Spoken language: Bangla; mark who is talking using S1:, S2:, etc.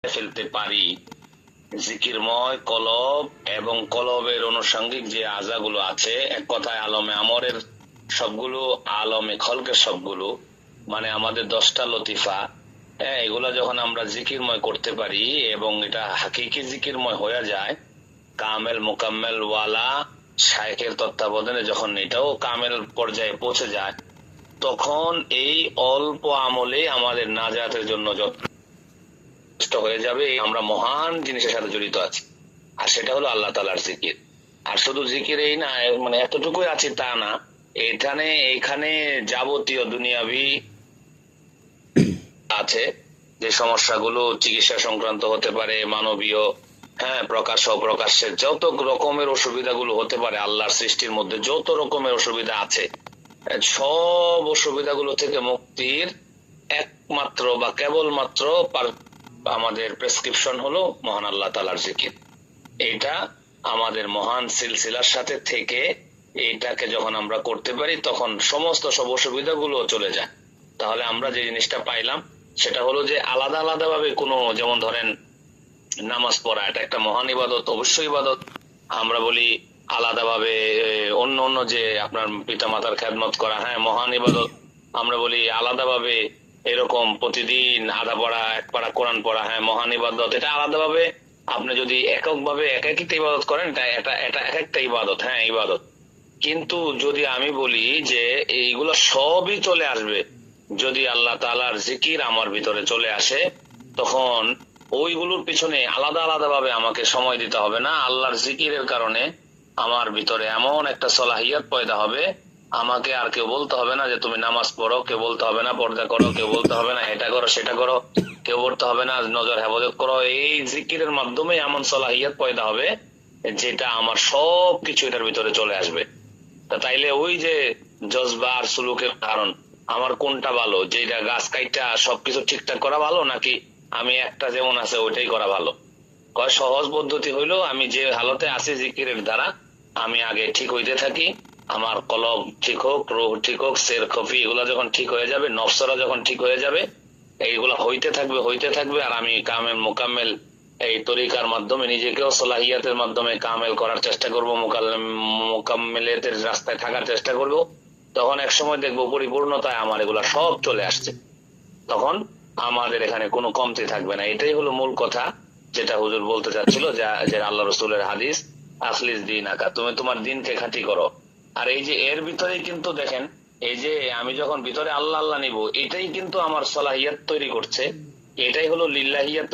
S1: ফেলতে পারি জিকিরময় কলব এবং কলবের আনুষঙ্গিক যে আজাগুলো আছে, এক কথায় আলমে আমরের সবগুলো, আলমে খলকের সবগুলো, মানে আমাদের 10টা লতিফা, হ্যাঁ, এগুলা যখন আমরা জিকিরময় করতে পারি এবং এটা হাকিকি জিকিরময় হয়ে যায়, কামেল মোকাম্মেল ওয়ালা শায়েখের তত্ত্বাবধানে যখন এটাও কামেল পর্যায়ে পৌঁছে যায়, তখন এই অল্প আমলে আমাদের নাজাতের জন্য যথেষ্ট হয়ে যাবে। আমরা মহান জিনিসের সাথে জড়িত আছি, আর সেটা হলো আল্লাহ তাআলার জিকির। আর শুধু জিকির এই না, মানে এতটুকুই আছি তা না, এখানে যাবতীয় দুনিয়াবি আছে যে সমস্যাগুলো চিকিৎসা সংক্রান্ত হতে পারে, মানবীয়, হ্যাঁ, প্রকাশ্য অপ্রকাশ্যের যত রকমের অসুবিধাগুলো হতে পারে, আল্লাহর সৃষ্টির মধ্যে যত রকমের অসুবিধা আছে, সব অসুবিধাগুলো থেকে মুক্তির একমাত্র বা কেবলমাত্র আমাদের প্রেসক্রিপশন হলো মহান আল্লাহ তাআলার জিকির। এটা আমাদের মহান সিলসিলার সাথে থেকে এইটাকে যখন আমরা করতে পারি, তখন সমস্ত সব অসুবিধাগুলো চলে যায়। তাহলে আমরা যে জিনিসটা পাইলাম সেটা হলো যে আলাদা আলাদা ভাবে কোনো, যেমন ধরেন নামাজ পড়া, এটা একটা মহান ইবাদত, অবশ্যই ইবাদত। আমরা বলি আলাদাভাবে অন্য অন্য যে আপনার পিতা মাতার খেদমত করা, হ্যাঁ, মহান ইবাদত। আমরা বলি আলাদাভাবে এরকম প্রতিদিন আধা পড়া এক পারা কোরআন পড়া, হ্যাঁ, মহান ইবাদত। এটা আলাদাভাবে আপনি যদি এককভাবে একাকিতে ইবাদত করেন, এটা এটা এক একটা ইবাদত, হ্যাঁ, ইবাদত। কিন্তু যদি আমি বলি যে এইগুলো সবই চলে আসবে যদি আল্লাহ তাআলার জিকির আমার ভিতরে চলে আসে, তখন ওইগুলোর পিছনে আলাদা আলাদা ভাবে আমাকে সময় দিতে হবে না। আল্লাহর জিকিরের কারণে আমার ভিতরে এমন একটা সলাহিয়াত পয়দা হবে, আমাকে আর কেউ বলতে হবে না যে তুমি নামাজ পড়ো, কেউ বলতে হবে না পর্দা করো, কেউ বলতে হবে না এটা করো সেটা করো, কেউ বলতে হবে না নজর হেফাজত করো। এই জিকিরের মাধ্যমে এমন সলাহিয়াত পয়দা হবে যেটা আমার সব কিছু এটার ভিতরে চলে আসবে। তাইলে ওই যে জজবা আর সুলুকের কারণ, আমার কোনটা ভালো, যেটা গাছ কাইটা সবকিছু ঠিকঠাক করা ভালো, নাকি আমি একটা যেমন আছে ওইটাই করা ভালো? কয় সহজ পদ্ধতি হইলো আমি যে হালতে আছি জিকিরের দ্বারা আমি আগে ঠিক হইতে থাকি, আমার কলব ঠিক হোক, রূহ ঠিক হোক, সের খফি এগুলা যখন ঠিক হয়ে যাবে, নফসরা যখন ঠিক হয়ে যাবে, এইগুলা হইতে থাকবে, আর আমি কামেল মোকাম্মেল এই তরিকার মাধ্যমে নিজেকেও সলাহিয়াতের মাধ্যমে কামেল করার চেষ্টা করবো, মোকাম্মেলের রাস্তায় থাকার চেষ্টা করব। তখন এক সময় দেখবো পরিপূর্ণতায় আমার এগুলা সব চলে আসছে, তখন আমাদের এখানে কোনো কমতি থাকবে না। এটাই হলো মূল কথা যেটা হুজুর বলতে চাচ্ছিল, যে আল্লাহ রসুলের হাদিস, আখলিস দিন আকা, তুমি তোমার দিনকে খাঁটি করো। আর এই যে এর ভিতরে কিন্তু দেখেন, এই যে আমি যখন ভিতরে আল্লাহ আল্লাহ নিব, এটাই কিন্তু আমার সলাহিয়াত তৈরি করছে, এটাই হলো লিল্লাহিয়াত